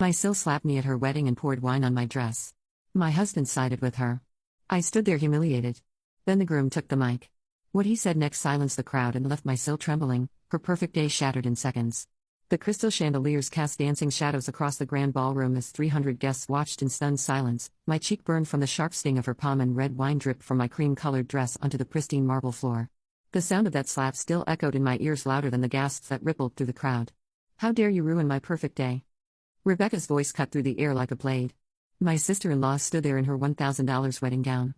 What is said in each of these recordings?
My sil slapped me at her wedding and poured wine on my dress. My husband sided with her. I stood there humiliated. Then the groom took the mic. What he said next silenced the crowd and left my sil trembling, her perfect day shattered in seconds. The crystal chandeliers cast dancing shadows across the grand ballroom as 300 guests watched in stunned silence. My cheek burned from the sharp sting of her palm and red wine dripped from my cream-colored dress onto the pristine marble floor. The sound of that slap still echoed in my ears louder than the gasps that rippled through the crowd. How dare you ruin my perfect day? Rebecca's voice cut through the air like a blade. My sister-in-law stood there in her $1,000 wedding gown.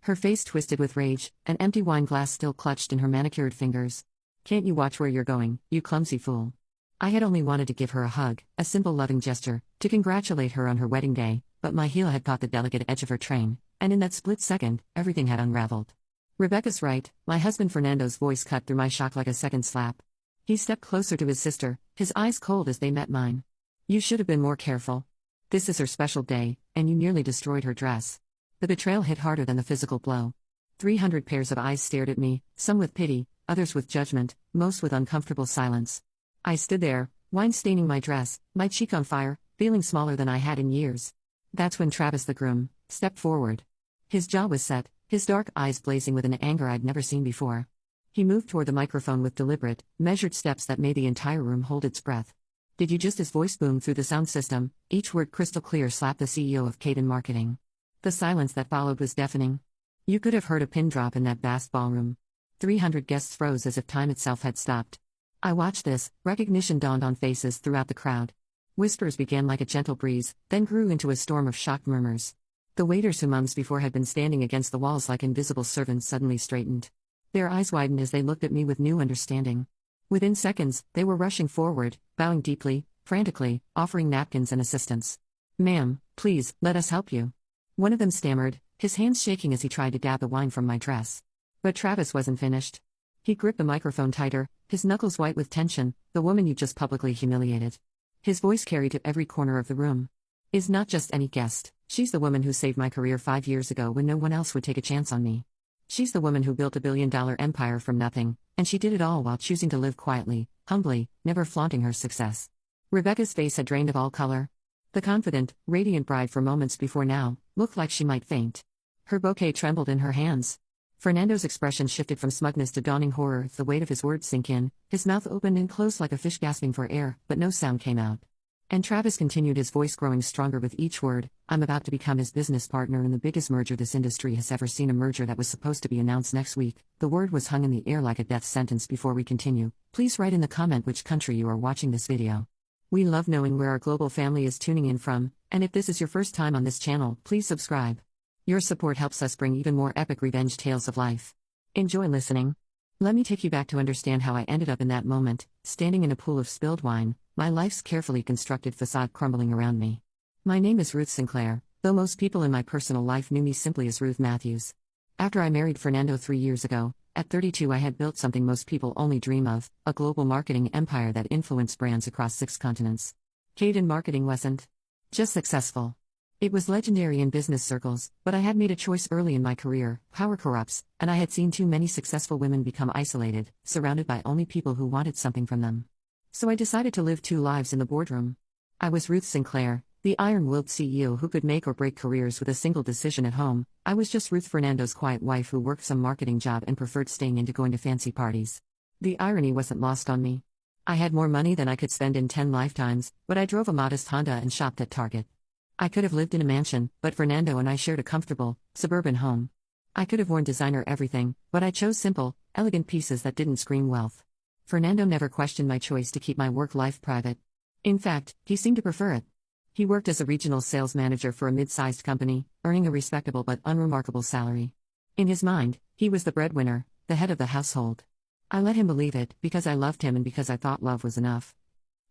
Her face twisted with rage, an empty wine glass still clutched in her manicured fingers. Can't you watch where you're going, you clumsy fool? I had only wanted to give her a hug, a simple loving gesture, to congratulate her on her wedding day, but my heel had caught the delicate edge of her train, and in that split second, everything had unraveled. Rebecca's right, my husband Fernando's voice cut through my shock like a second slap. He stepped closer to his sister, his eyes cold as they met mine. You should have been more careful. This is her special day, and you nearly destroyed her dress. The betrayal hit harder than the physical blow. 300 pairs of eyes stared at me, some with pity, others with judgment, most with uncomfortable silence. I stood there, wine staining my dress, my cheek on fire, feeling smaller than I had in years. That's when Travis the groom stepped forward. His jaw was set, his dark eyes blazing with an anger I'd never seen before. He moved toward the microphone with deliberate, measured steps that made the entire room hold its breath. Did you just? His voice boomed through the sound system, each word crystal clear. Slapped the CEO of Caden Marketing. The silence that followed was deafening. You could have heard a pin drop in that vast ballroom. 300 guests froze as if time itself had stopped. I watched this, recognition dawned on faces throughout the crowd. Whispers began like a gentle breeze, then grew into a storm of shocked murmurs. The waiters who months before had been standing against the walls like invisible servants suddenly straightened. Their eyes widened as they looked at me with new understanding. Within seconds, they were rushing forward, bowing deeply, frantically, offering napkins and assistance. Ma'am, please, let us help you. One of them stammered, his hands shaking as he tried to dab the wine from my dress. But Travis wasn't finished. He gripped the microphone tighter, his knuckles white with tension. The woman you just publicly humiliated. His voice carried to every corner of the room. Is not just any guest, she's the woman who saved my career 5 years ago when no one else would take a chance on me. She's the woman who built a billion-dollar empire from nothing, and she did it all while choosing to live quietly, humbly, never flaunting her success. Rebecca's face had drained of all color. The confident, radiant bride for moments before now looked like she might faint. Her bouquet trembled in her hands. Fernando's expression shifted from smugness to dawning horror. The weight of his words sank in, his mouth opened and closed like a fish gasping for air, but no sound came out. And Travis continued, his voice growing stronger with each word. I'm about to become his business partner in the biggest merger this industry has ever seen, a merger that was supposed to be announced next week. The word was hung in the air like a death sentence. Before we continue, please write in the comment which country you are watching this video. We love knowing where our global family is tuning in from, and if this is your first time on this channel, please subscribe. Your support helps us bring even more epic revenge tales of life. Enjoy listening. Let me take you back to understand how I ended up in that moment, standing in a pool of spilled wine, my life's carefully constructed facade crumbling around me. My name is Ruth Sinclair, though most people in my personal life knew me simply as Ruth Matthews. After I married Fernando 3 years ago, at 32 I had built something most people only dream of, a global marketing empire that influenced brands across 6 continents. Caden Marketing wasn't just successful. It was legendary in business circles, but I had made a choice early in my career. Power corrupts, and I had seen too many successful women become isolated, surrounded by only people who wanted something from them. So I decided to live 2 lives in the boardroom. I was Ruth Sinclair, the iron-willed CEO who could make or break careers with a single decision at home. I was just Ruth, Fernando's quiet wife who worked some marketing job and preferred staying in to going to fancy parties. The irony wasn't lost on me. I had more money than I could spend in 10 lifetimes, but I drove a modest Honda and shopped at Target. I could have lived in a mansion, but Fernando and I shared a comfortable, suburban home. I could have worn designer everything, but I chose simple, elegant pieces that didn't scream wealth. Fernando never questioned my choice to keep my work life private. In fact, he seemed to prefer it. He worked as a regional sales manager for a mid-sized company, earning a respectable but unremarkable salary. In his mind, he was the breadwinner, the head of the household. I let him believe it, because I loved him and because I thought love was enough.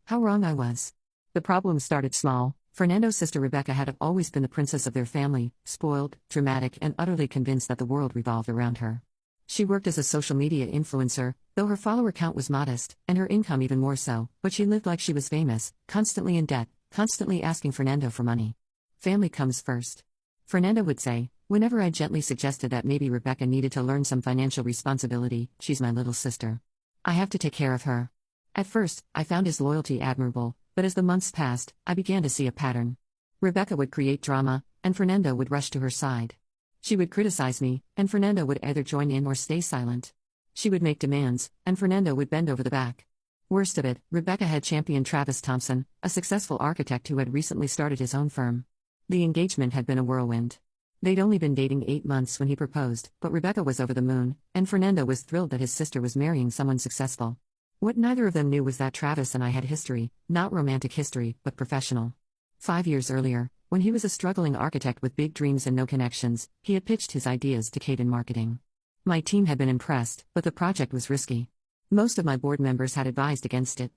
How wrong I was. The problem started small. Fernando's sister Rebecca had always been the princess of their family, spoiled, dramatic, and utterly convinced that the world revolved around her. She worked as a social media influencer, though her follower count was modest, and her income even more so, but she lived like she was famous, constantly in debt, constantly asking Fernando for money. Family comes first. Fernando would say, whenever I gently suggested that maybe Rebecca needed to learn some financial responsibility. She's my little sister. I have to take care of her. At first, I found his loyalty admirable, But as the months passed, I began to see a pattern. Rebecca would create drama, and Fernando would rush to her side. She would criticize me, and Fernando would either join in or stay silent. She would make demands, and Fernando would bend over the back. Worst of it, Rebecca had championed Travis Thompson, a successful architect who had recently started his own firm. The engagement had been a whirlwind. They'd only been dating 8 months when he proposed, but Rebecca was over the moon, and Fernando was thrilled that his sister was marrying someone successful. What neither of them knew was that Travis and I had history, not romantic history, but professional. 5 years earlier, when he was a struggling architect with big dreams and no connections, he had pitched his ideas to Kate in marketing. My team had been impressed, but the project was risky. Most of my board members had advised against it.